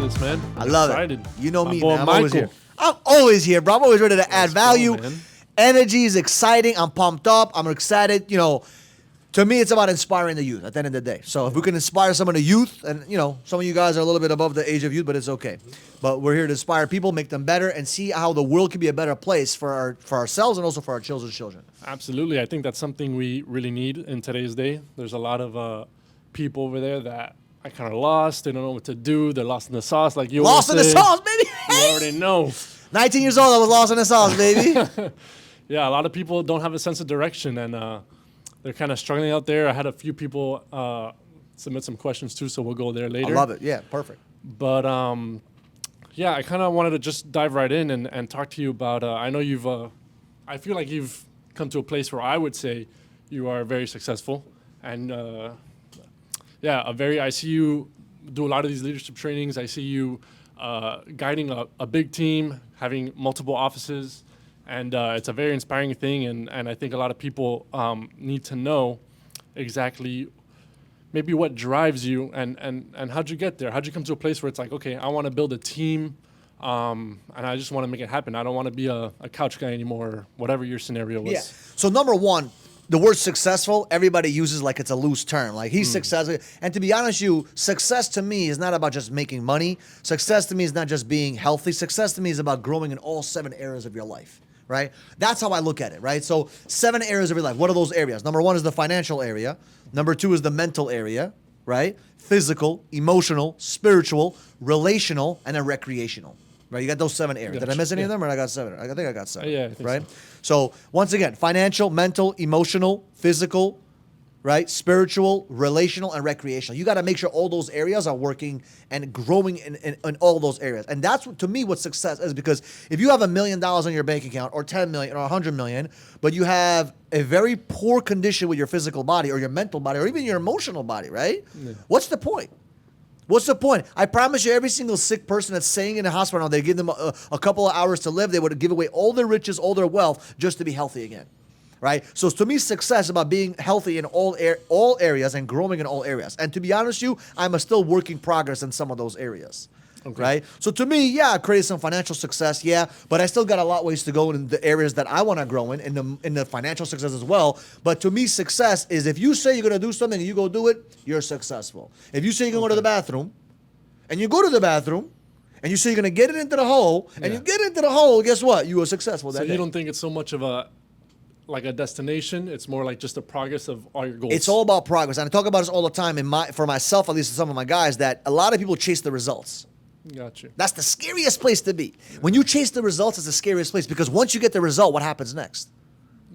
this, man. I love excited. it. You know me, boy man. I'm always Michael. here. I'm always here, bro. I'm always ready to add value. Go, man. Energy is exciting. I'm pumped up. I'm excited. To me, it's about inspiring the youth at the end of the day. So if we can inspire some of the youth, and, some of you guys are a little bit above the age of youth, but it's okay. But we're here to inspire people, make them better, and see how the world can be a better place for ourselves and also for our children's children. Absolutely. I think that's something we really need in today's day. There's a lot of people over there that are kind of lost. They don't know what to do. They're lost in the sauce, like you Lost in the sauce, baby. You already know. 19 years old, I was lost in the sauce, baby. Yeah, a lot of people don't have a sense of direction, and they're kind of struggling out there. I had a few people submit some questions too, so we'll go there later. I love it. Yeah, perfect. But yeah, I kind of wanted to just dive right in and talk to you about. I know I feel like you've come to a place where I would say you are very successful, and I see you do a lot of these leadership trainings. I see you guiding a big team, having multiple offices. And it's a very inspiring thing, and I think a lot of people need to know exactly maybe what drives you and how'd you get there? How'd you come to a place where it's like, okay, I want to build a team, and I just want to make it happen. I don't want to be a couch guy anymore, or whatever your scenario was. Yeah. So number one, the word successful, everybody uses like it's a loose term. Like he's successful. And to be honest with you, success to me is not about just making money. Success to me is not just being healthy. Success to me is about growing in all 7 areas of your life. Right? That's how I look at it, right? So 7 areas of your life. What are those areas? Number 1 is the financial area. Number 2 is the mental area, right? Physical, emotional, spiritual, relational, and then recreational. Right? You got those 7 areas. Gotcha. Did I miss any of them, or I got 7? I think I got 7. Yeah, I think right? So once again, financial, mental, emotional, physical, right? Spiritual, relational, and recreational. You got to make sure all those areas are working and growing in all those areas. And that's, to me, what success is, because if you have $1 million on your bank account, or 10 million, or 100 million, but you have a very poor condition with your physical body, or your mental body, or even your emotional body, right? Yeah. What's the point? What's the point? I promise you, every single sick person that's staying in the hospital, they give them a couple of hours to live, they would give away all their riches, all their wealth, just to be healthy again. Right? So to me, success is about being healthy in all areas and growing in all areas. And to be honest with you, I'm a still work in progress in some of those areas. Okay. Right? So to me, yeah, I created some financial success, yeah, but I still got a lot of ways to go in the areas that I want to grow in the financial success as well. But to me, success is if you say you're going to do something and you go do it, you're successful. If you say you're going to go to the bathroom and you go to the bathroom and you say you're going to get it into the hole and you get into the hole, guess what? You were successful that day. So you don't think it's so much of a destination, it's more like just the progress of all your goals. It's all about progress. And I talk about this all the time for myself, at least some of my guys, that a lot of people chase the results. Gotcha. That's the scariest place to be. When you chase the results, it's the scariest place, because once you get the result, what happens next?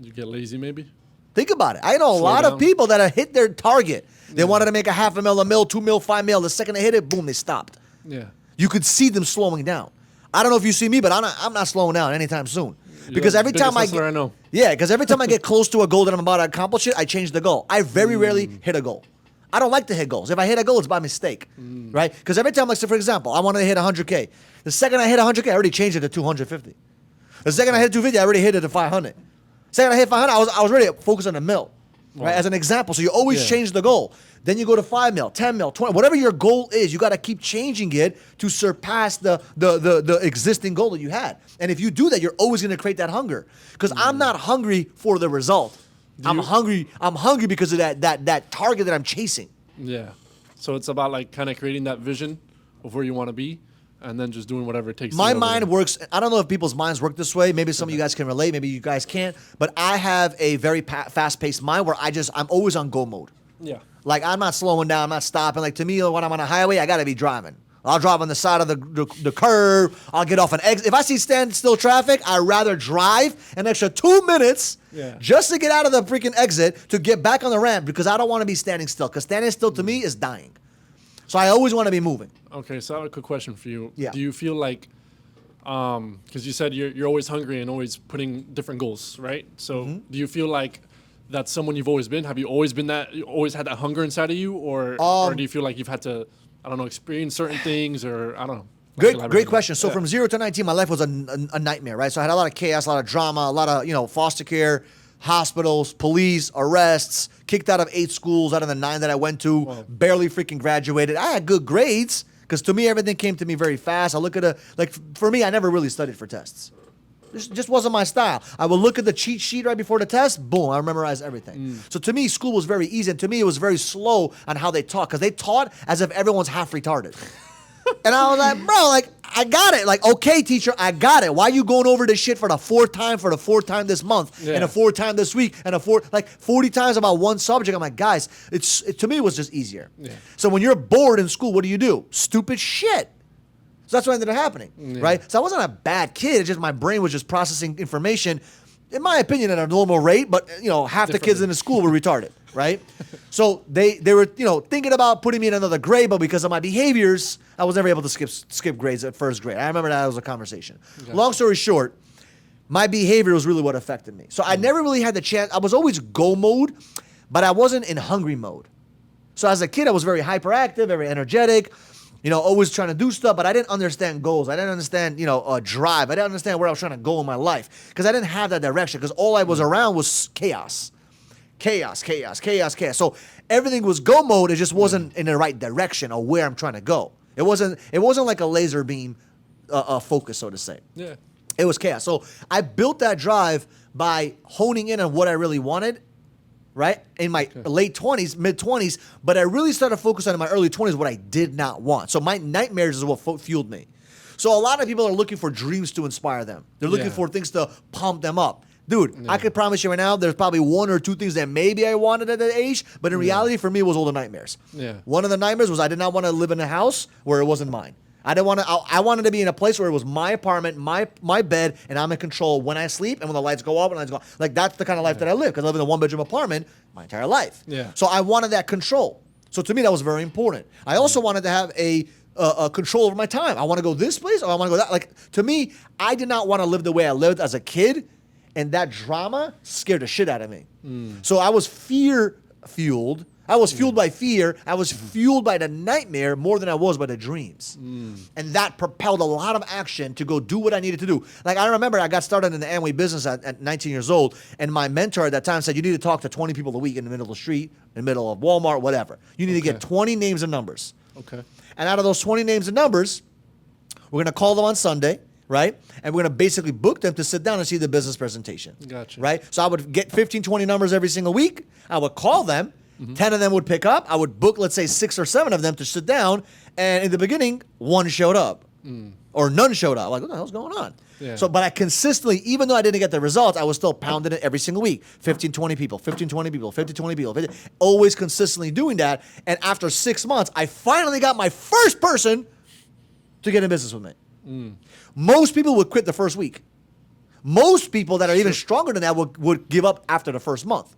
You get lazy, maybe? Think about it. I know a lot of people that have hit their target. They wanted to make $500,000, $1 million, $2 million, $5 million. The second they hit it, boom, they stopped. Yeah. You could see them slowing down. I don't know if you see me, but I'm not slowing down anytime soon. Because every time I know. Yeah, because every time I get close to a goal that I'm about to accomplish it, I change the goal. I very rarely hit a goal. I don't like to hit goals. If I hit a goal, it's by mistake, right? Because every time, like, say, for example, I wanted to hit 100K. The second I hit 100K, I already changed it to 250. The second I hit 250, I already hit it to 500. The second I hit 500, I was ready to focus on the mill, right? As an example. So you always change the goal. Then you go to 5 mil, 10 mil, 20, whatever your goal is, you got to keep changing it to surpass the existing goal that you had. And if you do that, you're always going to create that hunger. Because I'm not hungry for the result. I'm hungry because of that target that I'm chasing. Yeah. So it's about like kind of creating that vision of where you want to be, and then just doing whatever it takes. My mind works. I don't know if people's minds work this way. Maybe some of you guys can relate. Maybe you guys can't. But I have a very fast-paced mind where I'm always on go mode. Yeah. Like, I'm not slowing down. I'm not stopping. Like, to me, when I'm on a highway, I got to be driving. I'll drive on the side of the curve. I'll get off an exit. If I see standstill traffic, I'd rather drive an extra 2 minutes just to get out of the freaking exit to get back on the ramp, because I don't want to be standing still. Because standing still to me is dying. So I always want to be moving. Okay, so I have a quick question for you. Yeah. Do you feel like, because you said you're always hungry and always putting different goals, right? So do you feel like that's someone you've always been? Have you always been that? You always had that hunger inside of you, or do you feel like you've had to, I don't know, experience certain things, or I don't know? Great question. So from 0 to 19, my life was a nightmare, right? So I had a lot of chaos, a lot of drama, a lot of foster care, hospitals, police, arrests, kicked out of 8 schools out of the 9 that I went to, barely freaking graduated. I had good grades, Because to me, everything came to me very fast. I look at for me, I never really studied for tests. This just wasn't my style. I would look at the cheat sheet right before the test. Boom, I memorized everything. So to me, school was very easy. And to me, it was very slow on how they taught. Because they taught as if everyone's half retarded. And I was like, bro, like, I got it. Like, okay, teacher, I got it. Why are you going over this shit for the fourth time this month, and the fourth time this week, and 40 times about one subject? I'm like, guys, to me, it was just easier. Yeah. So when you're bored in school, what do? Stupid shit. So that's what ended up happening, right? So I wasn't a bad kid. It's just my brain was just processing information, in my opinion, at a normal rate. But, half the kids in the school were retarded, right? So they were, thinking about putting me in another grade, but because of my behaviors, I was never able to skip grades at first grade. I remember that was a conversation. Gotcha. Long story short, my behavior was really what affected me. So I never really had the chance. I was always go mode, but I wasn't in hungry mode. So as a kid, I was very hyperactive, very energetic, always trying to do stuff, but I didn't understand goals. I didn't understand, drive. I didn't understand where I was trying to go in my life because I didn't have that direction because all I was around was chaos. Chaos. So everything was go mode. It just wasn't in the right direction or where I'm trying to go. It wasn't like a laser beam focus, so to say. Yeah. It was chaos. So I built that drive by honing in on what I really wanted, right? In my late 20s, mid 20s, but I really started focusing on in my early 20s what I did not want. So my nightmares is what fueled me. So a lot of people are looking for dreams to inspire them. They're looking for things to pump them up. Dude, I could promise you right now, there's probably one or two things that maybe I wanted at that age, but in reality, for me, it was all the nightmares. Yeah. One of the nightmares was I did not want to live in a house where it wasn't mine. I wanted to be in a place where it was my apartment, my bed, and I'm in control when I sleep and when the lights go off and the lights go off. Like, that's the kind of life that I live because I live in a one-bedroom apartment my entire life. Yeah. So I wanted that control. So to me, that was very important. I also wanted to have a control over my time. I want to go this place or I want to go that. Like, to me, I did not want to live the way I lived as a kid. And that drama scared the shit out of me. So I was fear-fueled. I was fueled by fear. I was fueled by the nightmare more than I was by the dreams. And that propelled a lot of action to go do what I needed to do. Like, I remember I got started in the Amway business at 19 years old, and my mentor at that time said, you need to talk to 20 people a week in the middle of the street, in the middle of Walmart, whatever. You need to get 20 names and numbers. Okay. And out of those 20 names and numbers, we're going to call them on Sunday. Right? And we're going to basically book them to sit down and see the business presentation. Gotcha. Right? So I would get 15, 20 numbers every single week. I would call them. 10 of them would pick up. I would book, let's say, 6 or 7 of them to sit down. And in the beginning, one showed up. Or none showed up. Like, what the hell's going on? Yeah. So, but I consistently, even though I didn't get the results, I was still pounding it every single week. 15, 20 people, 15, 20 people, 15, 20 people. Always consistently doing that. And after 6 months, I finally got my first person to get in business with me. Most people would quit the first week. Most people that are even stronger than that would give up after the first month.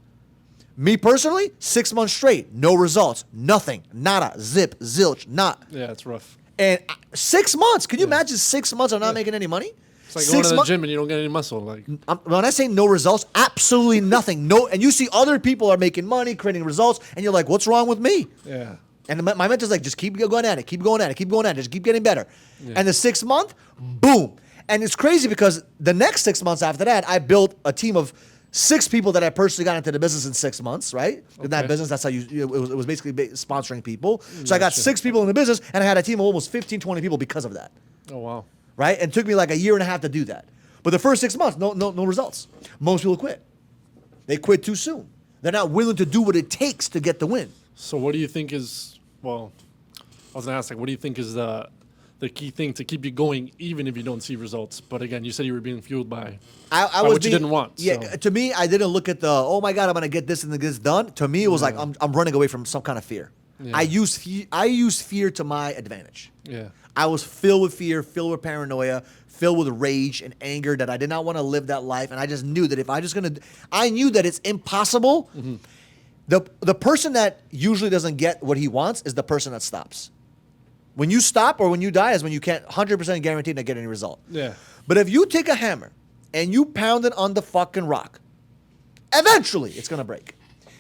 Me personally, 6 months straight, no results, nothing, nada, zip, zilch, not. Yeah, it's rough. And 6 months, can you imagine 6 months of not making any money? It's like going to the gym and you don't get any muscle. Like, when I say no results, absolutely nothing. No, and you see other people are making money, creating results, and you're like, what's wrong with me? Yeah. And my mentor's like, just keep going at it, keep going at it, keep going at it, just keep getting better. Yeah. And the 6th month, boom. And it's crazy because the next 6 months after that, I built a team of 6 people that I personally got into the business in 6 months, right? In that business, that's how it was basically sponsoring people. So I got 6 people in the business, and I had a team of almost 15, 20 people because of that. Oh, wow. Right? And it took me like a year and a half to do that. But the first 6 months, no results. Most people quit. They quit too soon. They're not willing to do what it takes to get the win. So what do you think is, well, I was going to ask, like, what do you think is the key thing to keep you going even if you don't see results? But again, you said you were being fueled by what you didn't want. Yeah, so. To me, I didn't look at oh my God, I'm going to get this and this done. To me, it was like I'm running away from some kind of fear. Yeah. I use fear to my advantage. Yeah. I was filled with fear, filled with paranoia, filled with rage and anger that I did not want to live that life. And I just knew that I knew that it's impossible. Mm-hmm. The person that usually doesn't get what he wants is the person that stops. When you stop or when you die is when you can't 100% guaranteed to get any result. Yeah. But if you take a hammer and you pound it on the fucking rock, eventually it's going to break.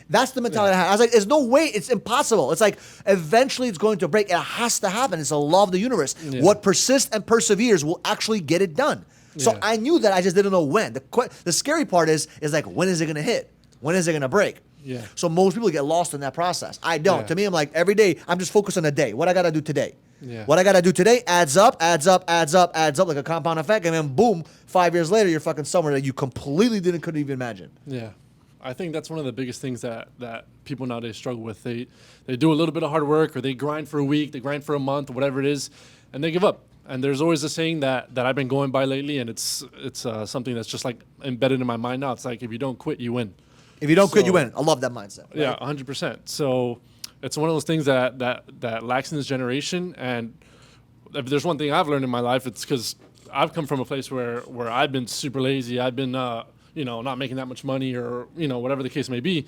That's the mentality I had. I was like, there's no way. It's impossible. It's like, eventually it's going to break. It has to happen. It's a law of the universe. Yeah. What persists and perseveres will actually get it done. So I knew that. I just didn't know when. The scary part is like, when is it going to hit? When is it going to break? Yeah. So most people get lost in that process. I don't. Yeah. To me, I'm like, every day, I'm just focused on a day. What I got to do today. Yeah. What I got to do today adds up like a compound effect. And then boom, 5 years later, you're fucking somewhere that you completely couldn't even imagine. Yeah. I think that's one of the biggest things that people nowadays struggle with. They do a little bit of hard work, or they grind for a week, they grind for a month, whatever it is, and they give up. And there's always a saying that I've been going by lately, and it's something that's just like embedded in my mind now. It's like, if you don't quit, you win. If you don't quit, you win. I love that mindset. Right? Yeah, 100%. So it's one of those things that lacks in this generation. And if there's one thing I've learned in my life, it's because I've come from a place where I've been super lazy. I've been not making that much money, or whatever the case may be.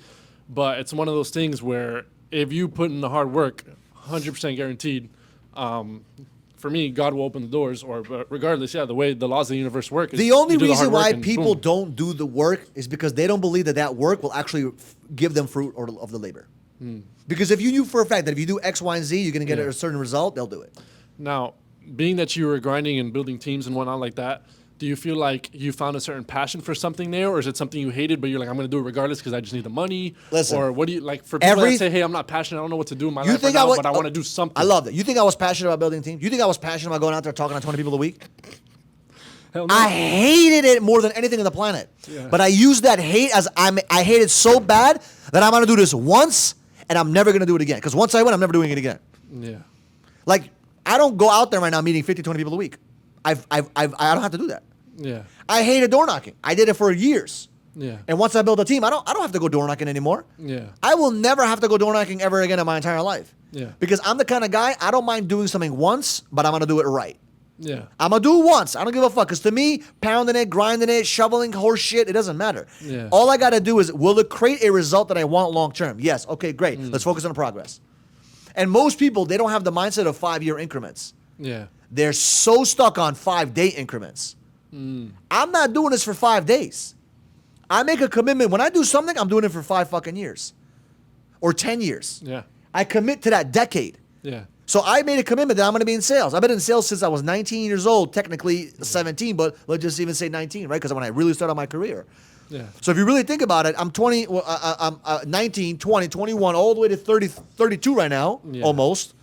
But it's one of those things where if you put in the hard work, 100% guaranteed, for me, God will open the doors. Or regardless, the way the laws of the universe work is the only you do the hard reason work why and people boom. don't do the work is because they don't believe that work will actually give them fruit of the labor. Because if you knew for a fact that if you do X, Y, and Z, you're going to get a certain result, they'll do it. Now, being that you were grinding and building teams and whatnot like that, do you feel like you found a certain passion for something there, or is it something you hated, but you're like, I'm going to do it regardless because I just need the money? Listen, or what do you like for people that say, hey, I'm not passionate, I don't know what to do in my life right now, but I want to do something? I love that. You think I was passionate about building teams? You think I was passionate about going out there talking to 20 people a week? Hell no. I hated it more than anything on the planet. Yeah. But I used that hate as I hate it so bad that I'm going to do this once and I'm never going to do it again. Because once I win, I'm never doing it again. Yeah. Like, I don't go out there right now meeting 50, 20 people a week. I don't have to do that. Yeah. I hated door knocking. I did it for years. Yeah. And once I build a team, I don't have to go door knocking anymore. Yeah. I will never have to go door knocking ever again in my entire life. Yeah. Because I'm the kind of guy, I don't mind doing something once, but I'm going to do it right. Yeah. I'm going to do it once. I don't give a fuck. Because to me, pounding it, grinding it, shoveling horse shit, it doesn't matter. Yeah. All I got to do is, will it create a result that I want long term? Yes. Okay, great. Let's focus on the progress. And most people, they don't have the mindset of 5-year increments. Yeah. They're so stuck on 5-day increments. I'm not doing this for 5 days. I make a commitment. When I do something, I'm doing it for 5 fucking years. Or 10 years. Yeah. I commit to that decade. Yeah. So I made a commitment that I'm going to be in sales. I've been in sales since I was 19 years old, technically 17, but let's just even say 19, right? Because when I really started my career. Yeah. So if you really think about it, I'm 20, I'm 19, 20, 21, all the way to 30, 32 right now, almost.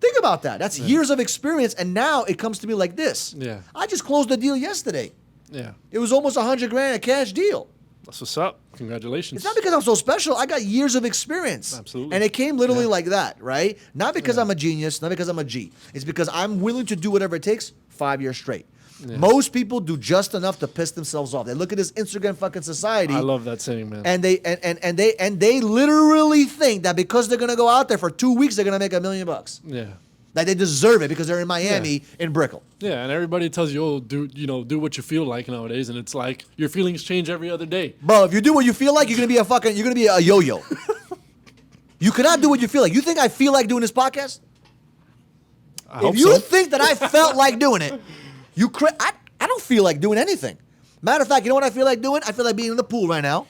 Think about that. That's years of experience, and now it comes to me like this. Yeah. I just closed a deal yesterday. Yeah. It was almost $100,000 a cash deal. That's what's up. Congratulations. It's not because I'm so special. I got years of experience. Absolutely. And it came literally like that, right? Not because I'm a genius, not because I'm a G. It's because I'm willing to do whatever it takes 5 years straight. Yeah. Most people do just enough to piss themselves off. They look at this Instagram fucking society. I love that saying, man. And they literally think that because they're gonna go out there for 2 weeks, they're gonna make $1 million. Yeah. That they deserve it because they're in Miami in Brickell. Yeah, and everybody tells you, oh, do what you feel like nowadays, and it's like your feelings change every other day. Bro, if you do what you feel like, you're gonna be a yo-yo. You cannot do what you feel like. You think I feel like doing this podcast? If you think that I felt like doing it, I don't feel like doing anything. Matter of fact, you know what I feel like doing? I feel like being in the pool right now,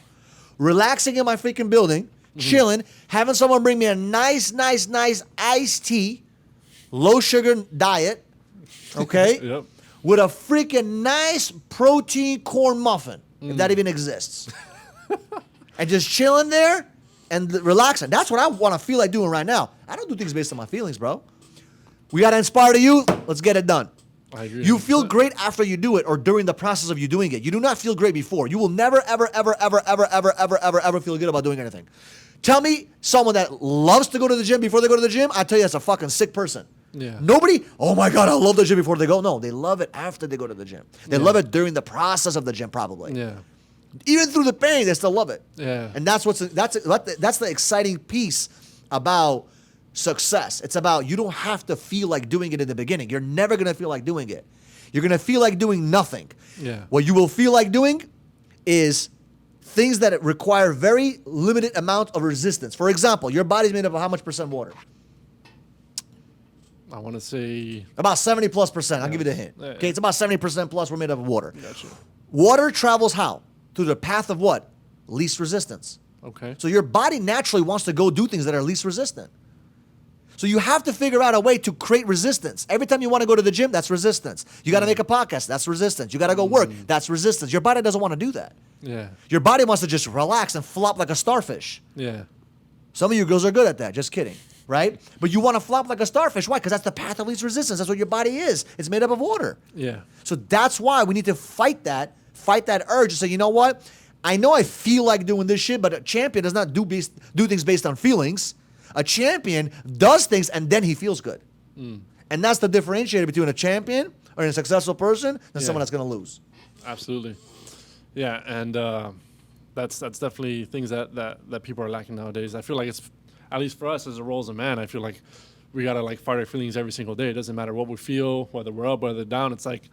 relaxing in my freaking building, chilling, having someone bring me a nice iced tea, low sugar diet, okay? Yep. With a freaking nice protein corn muffin, if that even exists. And just chilling there and relaxing. That's what I want to feel like doing right now. I don't do things based on my feelings, bro. We got to inspire you. Let's get it done. I agree. You feel great after you do it or during the process of you doing it. You do not feel great before. You will never, ever feel good about doing anything. Tell me someone that loves to go to the gym before they go to the gym, I tell you that's a fucking sick person. Yeah. Nobody, oh my God, I love the gym before they go. No, they love it after they go to the gym. They love it during the process of the gym, probably. Yeah. Even through the pain, they still love it. Yeah. And that's the exciting piece about success. It's about you don't have to feel like doing it in the beginning. You're never going to feel like doing it. You're going to feel like doing nothing. Yeah. What you will feel like doing is things that require very limited amount of resistance. For example, your body's made up of how much percent water? I want to say About 70+%. I'll give you the hint. Yeah. Okay, it's about 70% plus we're made up of water. Gotcha. Water travels how? Through the path of what? Least resistance. Okay. So your body naturally wants to go do things that are least resistant. So you have to figure out a way to create resistance. Every time you want to go to the gym, that's resistance. You got to make a podcast, that's resistance. You got to go work, that's resistance. Your body doesn't want to do that. Yeah. Your body wants to just relax and flop like a starfish. Yeah. Some of you girls are good at that. Just kidding. right? But you want to flop like a starfish. Why? Because that's the path of least resistance. That's what your body is. It's made up of water. Yeah. So that's why we need to fight that urge and say, you know what? I know I feel like doing this shit, but a champion does not do things based on feelings. A champion does things and then he feels good. And that's the differentiator between a champion or a successful person than someone that's going to lose. Absolutely. Yeah, and that's definitely things that people are lacking nowadays. I feel like it's, at least for us as a role as a man, I feel like we got to like fight our feelings every single day. It doesn't matter what we feel, whether we're up, whether down. It's like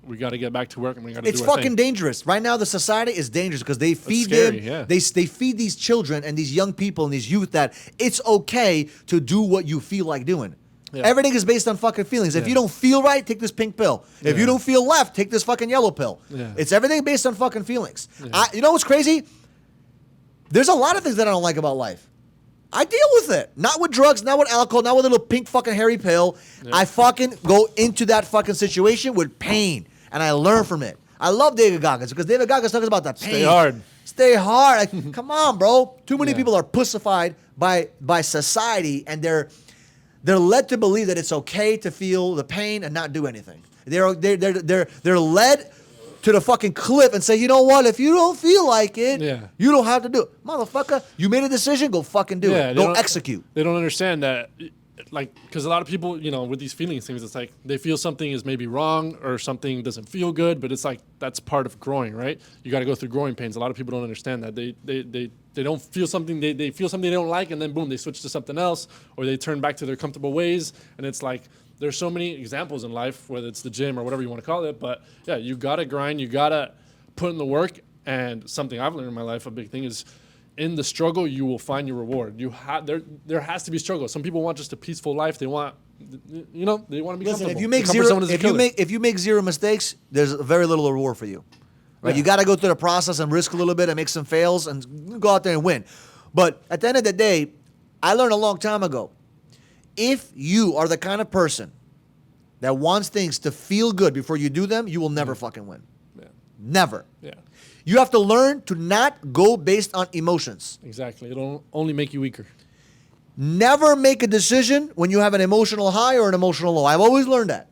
we got to get back to work and we got to do our thing. It's fucking dangerous. Right now, the society is dangerous because they feed scary, them. yeah. They feed these children and these young people and these youth that it's okay to do what you feel like doing. Yeah. Everything is based on fucking feelings. If Yeah. you don't feel right, take this pink pill. If Yeah. you don't feel left, take this fucking yellow pill. Yeah. It's everything based on fucking feelings. Yeah. You know what's crazy? There's a lot of things that I don't like about life. I deal with it. Not with drugs, not with alcohol, not with a little pink fucking hairy pill. Yeah. I fucking go into that fucking situation with pain, and I learn from it. I love David Goggins because David Goggins talks about the pain. Stay hard. Stay hard. Like, come on, bro. Too many Yeah. people are pussified by society, and they're led to believe that it's okay to feel the pain and not do anything. They're led to the fucking cliff and say, you know what? If you don't feel like it, you don't have to do it, motherfucker. You made a decision. Go fucking do it. Go execute. They don't understand that, like, because a lot of people, you know, with these feelings things, it's like they feel something is maybe wrong or something doesn't feel good, but it's like that's part of growing, right? You got to go through growing pains. A lot of people don't understand that. They don't feel something, they feel something they don't like, and then boom, they switch to something else, or they turn back to their comfortable ways. And it's like there's so many examples in life, whether it's the gym or whatever you want to call it. But yeah, you got to grind, you got to put in the work. And something I've learned in my life, a big thing is in the struggle, you will find your reward. There has to be struggle. Some people want just a peaceful life. They want, you know, they want to be Listen, comfortable. if you make zero mistakes, there's very little reward for you. Right? Yeah. You got to go through the process and risk a little bit and make some fails and go out there and win. But at the end of the day, I learned a long time ago, if you are the kind of person that wants things to feel good before you do them, you will never fucking win. Yeah. Never. Yeah. You have to learn to not go based on emotions. Exactly. It'll only make you weaker. Never make a decision when you have an emotional high or an emotional low. I've always learned that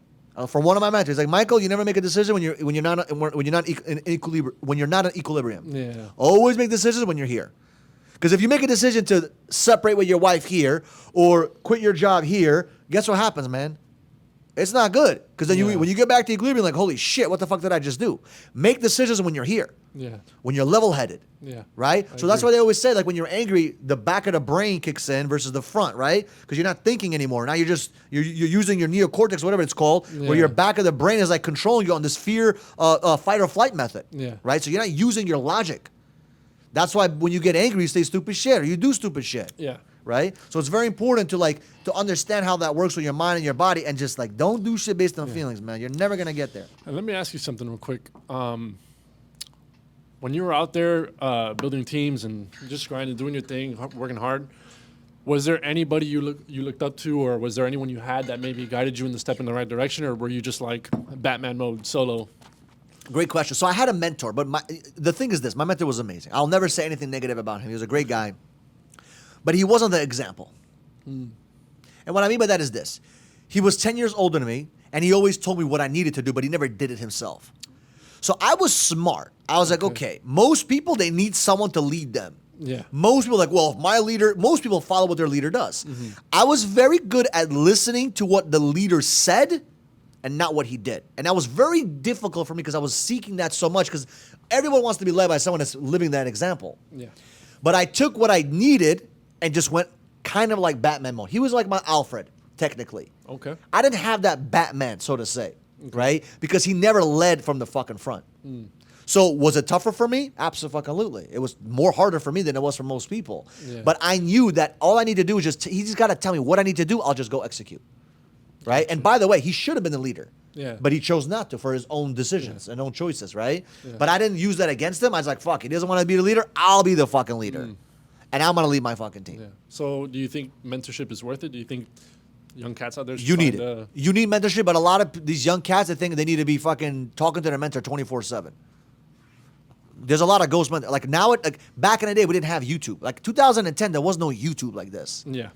from one of my mentors. Like, Michael, you never make a decision when you're not in equilibrium. Yeah. Always make decisions when you're here. Because if you make a decision to separate with your wife here or quit your job here, guess what happens, man? It's not good. Because then when you get back to equilibrium, like, holy shit, what the fuck did I just do? Make decisions when you're here. Yeah. When you're level-headed. Yeah. Right? So that's why they always say, like, when you're angry, the back of the brain kicks in versus the front, right? Because you're not thinking anymore. Now you're using your neocortex, whatever it's called, where your back of the brain is like controlling you on this fear, fight or flight method. Yeah. Right? So you're not using your logic. That's why when you get angry, you say stupid shit or you do stupid shit. Yeah. Right? So it's very important to understand how that works with your mind and your body, and just like don't do shit based on feelings, man. You're never gonna get there. And let me ask you something real quick. When you were out there building teams and just grinding, doing your thing, working hard, was there anybody you looked up to, or was there anyone you had that maybe guided you in the step in the right direction, or were you just like Batman mode, solo? Great question. So I had a mentor, but the thing is this: my mentor was amazing. I'll never say anything negative about him. He was a great guy, but he wasn't the example. And what I mean by that is this: he was 10 years older than me, and he always told me what I needed to do, but he never did it himself. So I was smart. I was like, okay, most people, they need someone to lead them. Yeah. Most people are like, well, if my leader, most people follow what their leader does. I was very good at listening to what the leader said and not what he did. And that was very difficult for me because I was seeking that so much, because everyone wants to be led by someone that's living that example. Yeah. But I took what I needed and just went kind of like Batman mode. He was like my Alfred, technically. Okay. I didn't have that Batman, so to say, right? Because he never led from the fucking front. So was it tougher for me? Absolutely. It was more harder for me than it was for most people. Yeah. But I knew that all I need to do is he just got to tell me what I need to do. I'll just go execute. Right? And by the way, he should have been the leader. Yeah. But he chose not to for his own decisions and own choices, right? Yeah. But I didn't use that against him. I was like, fuck, he doesn't want to be the leader. I'll be the fucking leader. And I'm going to lead my fucking team. Yeah. So do you think mentorship is worth it? Do you think young cats out there you need it? You need mentorship, but a lot of these young cats, they think they need to be fucking talking to their mentor 24/7. There's a lot of ghost mentors. Like now, back in the day, we didn't have YouTube. Like 2010, there was no YouTube like this. Yeah.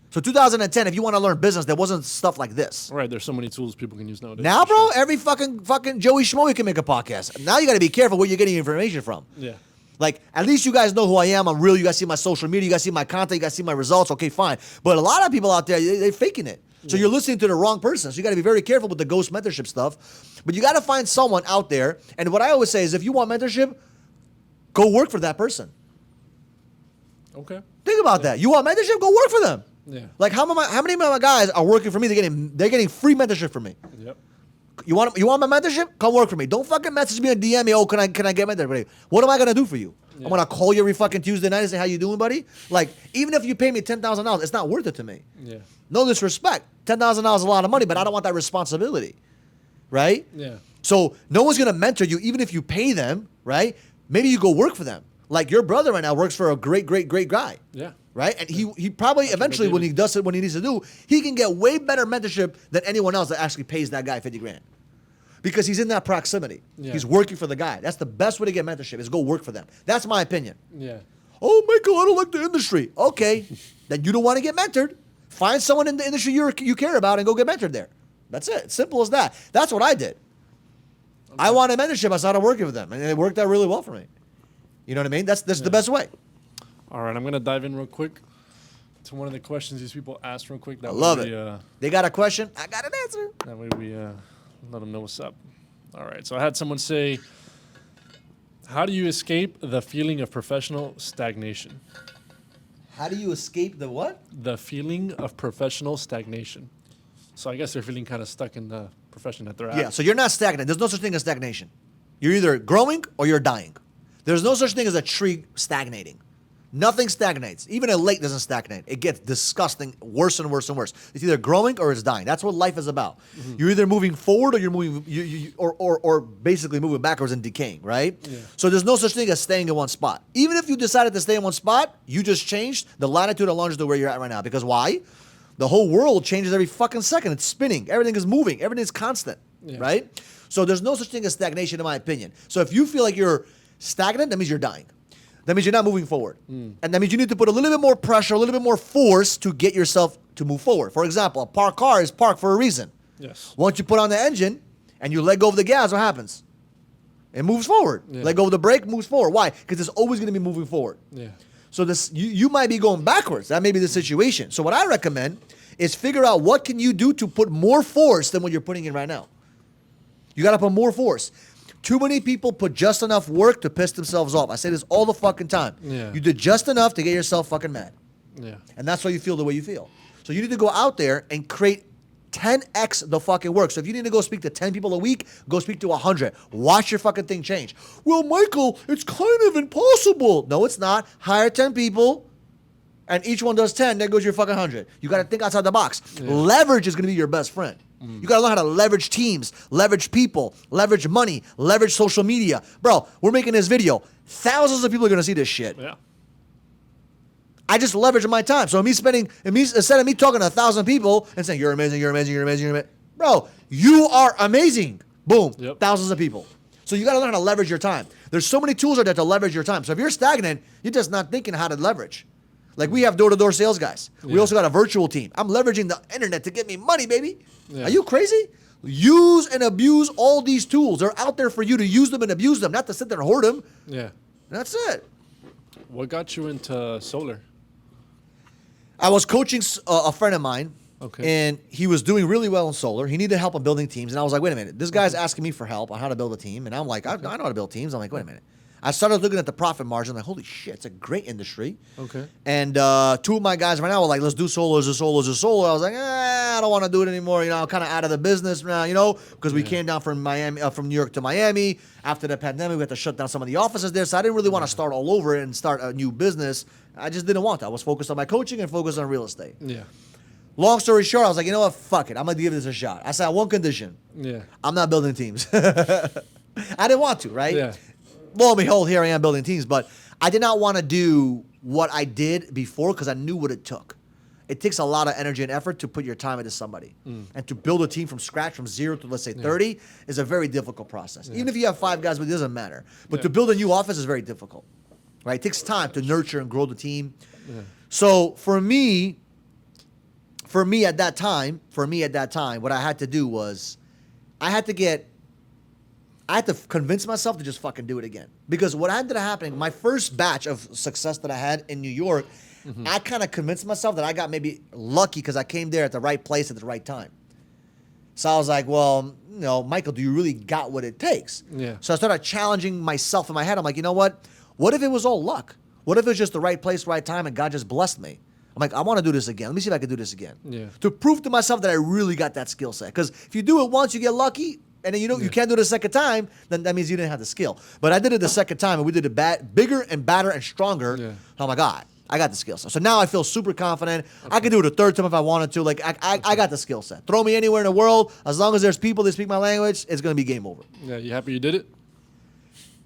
So 2010, if you want to learn business, there wasn't stuff like this. Right. There's so many tools people can use nowadays. Now, for bro, sure. every fucking Joey Schmoey can make a podcast. Now you got to be careful where you're getting your information from. Yeah. Like, at least you guys know who I am. I'm real. You guys see my social media. You guys see my content. You guys see my results. Okay, fine. But a lot of people out there, they're faking it. So you're listening to the wrong person. So you got to be very careful with the ghost mentorship stuff. But you got to find someone out there. And what I always say is, if you want mentorship, go work for that person. Okay. Think about that. You want mentorship? Go work for them. Yeah. Like, how many of my guys are working for me? They're getting free mentorship from me. Yep. You want my mentorship? Come work for me. Don't fucking message me and DM me. Oh, can I get mentorship? What am I gonna do for you? Yeah. I'm gonna call you every fucking Tuesday night and say, how you doing, buddy? Like, even if you pay me $10,000, it's not worth it to me. Yeah. No disrespect. $10,000 is a lot of money, but I don't want that responsibility, right? Yeah. So no one's gonna mentor you, even if you pay them, right? Maybe you go work for them. Like your brother right now works for a great guy. Yeah. Right? And he probably eventually, when he does it, when he needs to do, he can get way better mentorship than anyone else that actually pays that guy 50 grand. Because he's in that proximity. Yeah. He's working for the guy. That's the best way to get mentorship, is go work for them. That's my opinion. Yeah. Oh, Michael, I don't like the industry. Okay. Then you don't want to get mentored. Find someone in the industry you care about and go get mentored there. That's it. Simple as that. That's what I did. Okay. I wanted mentorship. I started working with them. And it worked out really well for me. You know what I mean? That's the best way. All right, I'm going to dive in real quick to one of the questions these people asked real quick. I love it. They got a question, I got an answer. That way we let them know what's up. All right, so I had someone say, how do you escape the feeling of professional stagnation? How do you escape the what? The feeling of professional stagnation. So I guess they're feeling kind of stuck in the profession that they're at. Yeah, so you're not stagnant. There's no such thing as stagnation. You're either growing or you're dying. There's no such thing as a tree stagnating. Nothing stagnates. Even a lake doesn't stagnate. It gets disgusting, worse and worse and worse. It's either growing or it's dying. That's what life is about. Mm-hmm. You're either moving forward or you're moving, or basically moving backwards and decaying, right? Yeah. So there's no such thing as staying in one spot. Even if you decided to stay in one spot, you just changed the latitude and longitude where you're at right now. Because why? The whole world changes every fucking second. It's spinning. Everything is moving. Everything is constant, right? So there's no such thing as stagnation, in my opinion. So if you feel like you're stagnant, that means you're dying. That means you're not moving forward. And that means you need to put a little bit more pressure, a little bit more force to get yourself to move forward. For example, a parked car is parked for a reason. Yes. Once you put on the engine and you let go of the gas, what happens? It moves forward. Yeah. Let go of the brake, moves forward. Why? Because it's always going to be moving forward. Yeah. So this you might be going backwards. That may be the situation. So what I recommend is figure out what can you do to put more force than what you're putting in right now. You got to put more force. Too many people put just enough work to piss themselves off. I say this all the fucking time. Yeah. You did just enough to get yourself fucking mad. Yeah. And that's why you feel the way you feel. So you need to go out there and create 10x the fucking work. So if you need to go speak to 10 people a week, go speak to 100. Watch your fucking thing change. Well, Michael, it's kind of impossible. No, it's not. Hire 10 people, and each one does 10. There goes your fucking 100. You got to think outside the box. Yeah. Leverage is going to be your best friend. You got to learn how to leverage teams, leverage people, leverage money, leverage social media. Bro, we're making this video. Thousands of people are going to see this shit. Yeah. I just leverage my time. So instead of me talking to 1,000 people and saying, you're amazing, you're amazing, you're amazing, you're amazing. Bro, you are amazing. Boom. Yep. Thousands of people. So you got to learn how to leverage your time. There's so many tools out there to leverage your time. So if you're stagnant, you're just not thinking how to leverage. Like we have door-to-door sales guys. Yeah. We also got a virtual team. I'm leveraging the internet to get me money, baby. Yeah. Are you crazy? Use and abuse all these tools. They're out there for you to use them and abuse them, not to sit there and hoard them. Yeah. That's it. What got you into solar? I was coaching a friend of mine, okay, and he was doing really well in solar. He needed help on building teams, and I was like, wait a minute. This guy's asking me for help on how to build a team, and I'm like, I know how to build teams. I'm like, wait a minute. I started looking at the profit margin. I'm like, holy shit, it's a great industry. Okay. And two of my guys right now were like, let's do solar, solar. I was like, I don't want to do it anymore. You know, I'm kind of out of the business now, you know, because we came down from from New York to Miami. After the pandemic, we had to shut down some of the offices there. So I didn't really want to start all over and start a new business. I just didn't want to. I was focused on my coaching and focused on real estate. Yeah. Long story short, I was like, you know what? Fuck it. I'm going to give this a shot. I said, on one condition. Yeah. I'm not building teams. I didn't want to, right? Yeah. Lo and behold, here I am building teams, but I did not want to do what I did before because I knew what it took. It takes a lot of energy and effort to put your time into somebody. And to build a team from scratch, from 0 to, let's say, 30, is a very difficult process. Even if you have 5 guys, but it doesn't matter. But to build a new office is very difficult, right? It takes time to nurture and grow the team. Yeah. So for me, for me at that time, what I had to do was I had to convince myself to just fucking do it again. Because what ended up happening, my first batch of success that I had in New York, I kind of convinced myself that I got maybe lucky because I came there at the right place at the right time. So I was like, well, Michael, do you really got what it takes? Yeah. So I started challenging myself in my head. I'm like, you know what? What if it was all luck? What if it was just the right place, right time, and God just blessed me? I'm like, I want to do this again. Let me see if I can do this again. Yeah. To prove to myself that I really got that skill set. Because if you do it once, you get lucky, and then you can't do it a second time, then that means you didn't have the skill. But I did it the second time, and we did it bigger and badder and stronger. Yeah. Oh my God, I got the skill set. So now I feel super confident. Okay. I can do it a third time if I wanted to. Like I got the skill set. Throw me anywhere in the world, as long as there's people that speak my language, it's gonna be game over. Yeah, you happy you did it?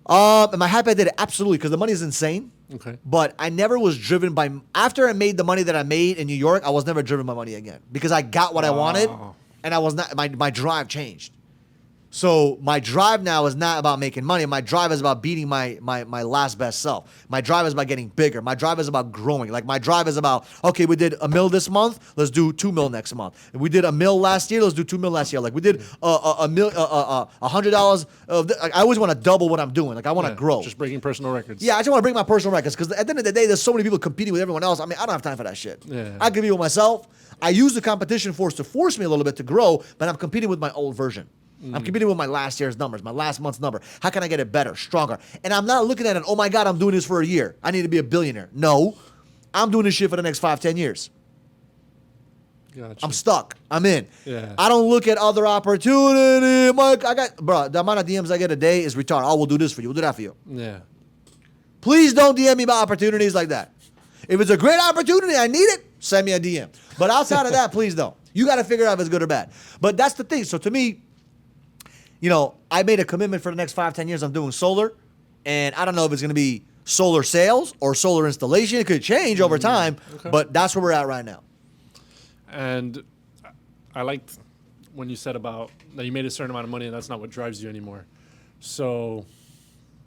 Am I happy I did it? Absolutely, because the money is insane. Okay. But I never was driven by, after I made the money that I made in New York, I was never driven by money again. Because I got what I wanted, and I was not, my drive changed. So my drive now is not about making money. My drive is about beating my last best self. My drive is about getting bigger. My drive is about growing. Like my drive is about, okay, we did $1 million this month. Let's do $2 million next month. We did $1 million last year. Let's do $2 million last year. Like we did $100. I always want to double what I'm doing. Like I want to grow. Just breaking personal records. Yeah, I just want to break my personal records because at the end of the day, there's so many people competing with everyone else. I mean, I don't have time for that shit. Yeah. I compete with myself. I use the competition force to force me a little bit to grow, but I'm competing with my old version. I'm competing with my last year's numbers, my last month's number. How can I get it better, stronger? And I'm not looking at it, oh my God, I'm doing this for a year. I need to be a billionaire. No, I'm doing this shit for the next 5-10 years. Gotcha. I'm stuck. I'm in. Yeah. I don't look at other opportunity. Mike, the amount of DMs I get a day is retarded. Oh, we'll do this for you. We'll do that for you. Yeah. Please don't DM me about opportunities like that. If it's a great opportunity, I need it, send me a DM. But outside of that, please don't. You got to figure out if it's good or bad. But that's the thing. So to me, I made a commitment for the next 5-10 years. I'm doing solar, and I don't know if it's going to be solar sales or solar installation. It could change over time, but that's where we're at right now. And I liked when you said about that you made a certain amount of money and that's not what drives you anymore. So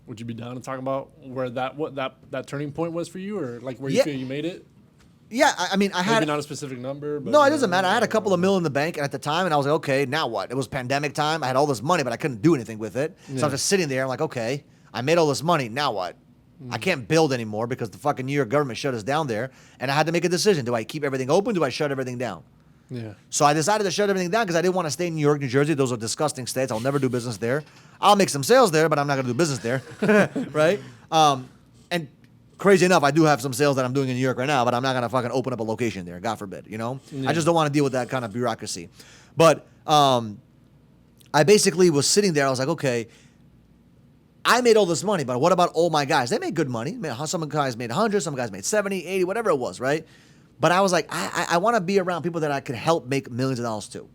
would you be down to talk about where that turning point was for you, or like where you feel you made it? Yeah, I mean, I had... Maybe not a specific number, but... No, it doesn't matter. I had a couple of mil in the bank at the time, and I was like, okay, now what? It was pandemic time. I had all this money, but I couldn't do anything with it. So I was just sitting there. I'm like, okay, I made all this money. Now what? I can't build anymore because the fucking New York government shut us down there, and I had to make a decision. Do I keep everything open? Do I shut everything down? Yeah. So I decided to shut everything down because I didn't want to stay in New York, New Jersey. Those are disgusting states. I'll never do business there. I'll make some sales there, but I'm not going to do business there, right? And crazy enough, I do have some sales that I'm doing in New York right now, but I'm not going to fucking open up a location there, God forbid, Yeah. I just don't want to deal with that kind of bureaucracy. But I basically was sitting there. I was like, okay, I made all this money, but what about all my guys? They made good money. Some guys made 100, some guys made 70, 80, whatever it was, right? But I was like, I want to be around people that I could help make millions of dollars too.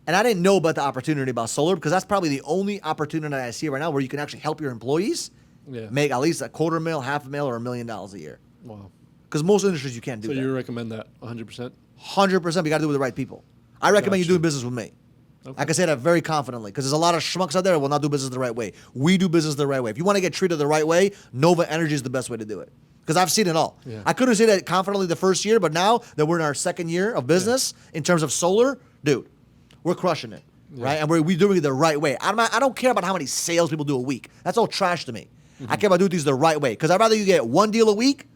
And I didn't know about the opportunity about solar because that's probably the only opportunity I see right now where you can actually help your employees make at least $250,000, $500,000, or $1 million a year. Wow. Because most industries you can't do that. So you recommend that 100%? 100%, but you got to do it with the right people. I recommend you doing business with me. Okay. I can say that very confidently because there's a lot of schmucks out there that will not do business the right way. We do business the right way. If you want to get treated the right way, Nova Energy is the best way to do it. Because I've seen it all. Yeah. I couldn't say that confidently the first year, but now that we're in our second year of business in terms of solar, dude, we're crushing it, right? And we're doing it the right way. I don't care about how many sales people do a week. That's all trash to me. I care about doing things the right way because I'd rather you get 1 deal a week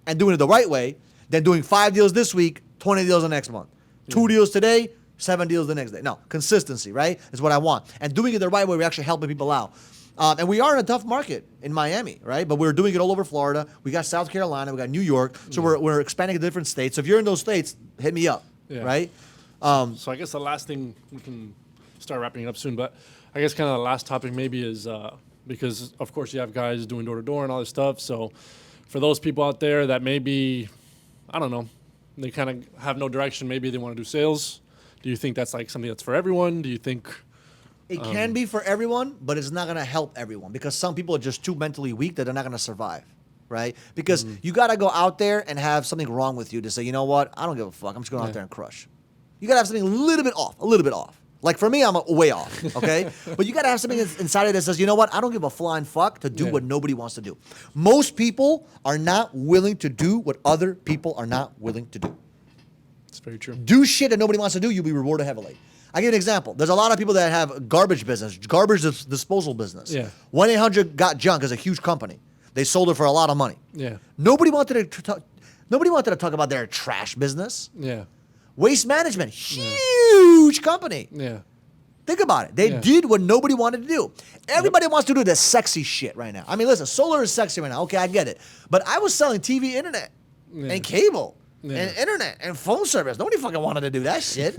and doing it the right way than doing 5 deals this week, 20 deals the next month. 2 deals today, 7 deals the next day. No, consistency, right, is what I want. And doing it the right way, we're actually helping people out. And we are in a tough market in Miami, right? But we're doing it all over Florida. We got South Carolina. We got New York. So we're expanding to different states. So if you're in those states, hit me up, right? So I guess the last thing, we can start wrapping it up soon, but I guess kind of the last topic maybe is because, of course, you have guys doing door-to-door and all this stuff. So for those people out there that maybe, I don't know, they kind of have no direction, maybe they want to do sales. Do you think that's like something that's for everyone? Do you think... It can be for everyone, but it's not going to help everyone because some people are just too mentally weak that they're not going to survive, right? Because you got to go out there and have something wrong with you to say, you know what? I don't give a fuck. I'm just going out there and crush. You got to have something a little bit off. Like for me, I'm way off, okay? But you got to have something inside of that says, you know what? I don't give a flying fuck to do what nobody wants to do. Most people are not willing to do what other people are not willing to do. It's very true. Do shit that nobody wants to do, you'll be rewarded heavily. I give you an example. There's a lot of people that have garbage business, garbage disposal business. Yeah. 1-800-GOT-JUNK is a huge company. They sold it for a lot of money. Yeah. Nobody wanted to talk about their trash business. Yeah. Waste management, huge company. Yeah. Think about it. They did what nobody wanted to do. Everybody wants to do the sexy shit right now. I mean, listen, solar is sexy right now. Okay, I get it. But I was selling TV, internet, and cable, and internet, and phone service. Nobody fucking wanted to do that shit.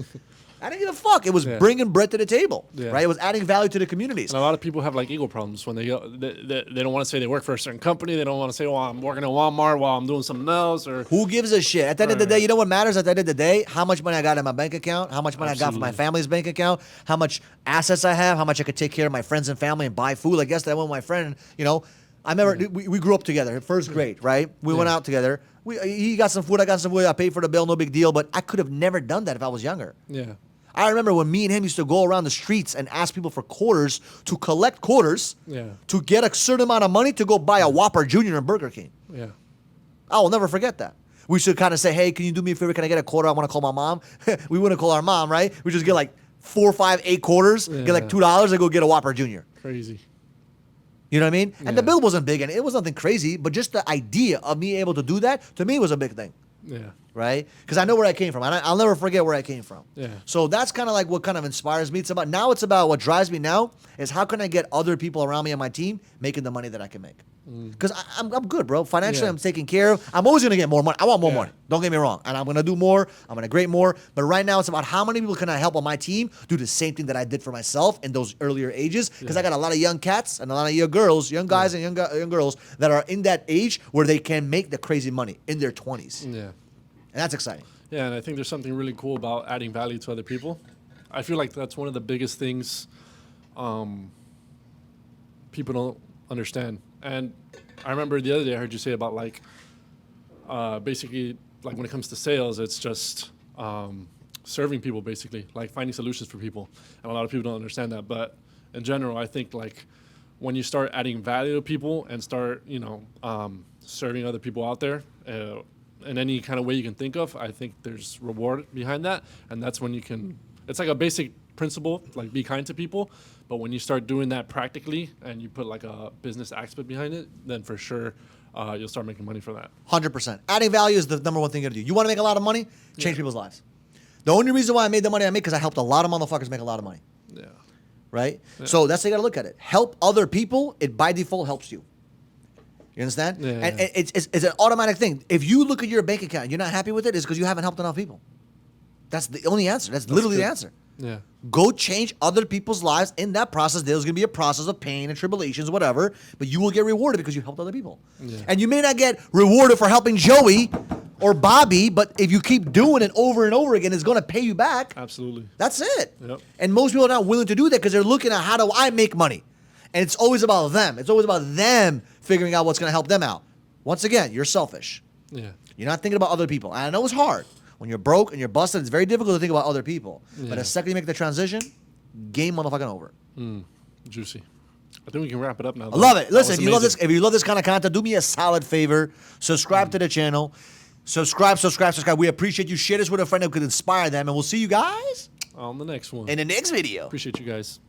I didn't give a fuck. It was bringing bread to the table, right? It was adding value to the communities. And a lot of people have like ego problems when they go. They don't want to say they work for a certain company. They don't want to say, "Oh, I'm working at Walmart while I'm doing something else." Or who gives a shit? At the end of the day, you know what matters? At the end of the day, how much money I got in my bank account, how much money I got from my family's bank account, how much assets I have, how much I could take care of my friends and family and buy food. Like yesterday, I went with my friend. You know, I remember we grew up together, first grade, right? We went out together. He got some food, I got some food. I paid for the bill, no big deal. But I could have never done that if I was younger. Yeah. I remember when me and him used to go around the streets and ask people for quarters to collect quarters to get a certain amount of money to go buy a Whopper Jr. in Burger King. Yeah. I will never forget that. We should kind of say, hey, can you do me a favor? Can I get a quarter? I want to call my mom. We wouldn't call our mom, right? We just get like 4, 5, 8 quarters, get like $2 and go get a Whopper Jr. Crazy. You know what I mean? And the bill wasn't big and it was nothing crazy, but just the idea of me able to do that, to me, was a big thing. Yeah. Right? Because I know where I came from. And I'll never forget where I came from. Yeah. So that's kind of like what kind of inspires me. It's about what drives me now is how can I get other people around me on my team making the money that I can make? Because I'm good, bro. Financially, I'm taken care of. I'm always going to get more money. I want more money. Don't get me wrong. And I'm going to do more. I'm going to create more. But right now, it's about how many people can I help on my team do the same thing that I did for myself in those earlier ages. Because I got a lot of young cats and a lot of young girls, young guys and young girls that are in that age where they can make the crazy money in their 20s. Yeah. And that's exciting. Yeah, and I think there's something really cool about adding value to other people. I feel like that's one of the biggest things people don't understand. And I remember the other day I heard you say about like basically like when it comes to sales, it's just serving people basically, like finding solutions for people. And a lot of people don't understand that. But in general, I think like when you start adding value to people and start, serving other people out there, in any kind of way you can think of, I think there's reward behind that. And that's when you can, it's like a basic principle, like be kind to people. But when you start doing that practically and you put like a business aspect behind it, then for sure you'll start making money for that. 100%. Adding value is the number one thing you gotta do. You wanna make a lot of money? Change people's lives. The only reason why I made the money I make is I helped a lot of motherfuckers make a lot of money. Yeah. Right? Yeah. So that's how you gotta look at it. Help other people, it by default helps you. You understand? Yeah. And it's an automatic thing. If you look at your bank account and you're not happy with it, it's because you haven't helped enough people. That's the only answer. That's literally good. the answer. Yeah. Go change other people's lives. In that process, there's going to be a process of pain and tribulations, whatever, but you will get rewarded because you helped other people. Yeah. And you may not get rewarded for helping Joey or Bobby, but if you keep doing it over and over again, it's going to pay you back. Absolutely. That's it. Yep. And most people are not willing to do that because they're looking at how do I make money? And it's always about them. It's always about them figuring out what's going to help them out. Once again, you're selfish. Yeah. You're not thinking about other people. And I know it's hard. When you're broke and you're busted, it's very difficult to think about other people. Yeah. But the second you make the transition, game motherfucking over. Juicy. I think we can wrap it up now. I love it. Listen, if you love this kind of content, do me a solid favor. Subscribe to the channel. Subscribe. We appreciate you. Share this with a friend who could inspire them. And we'll see you guys on the next one. In the next video. Appreciate you guys.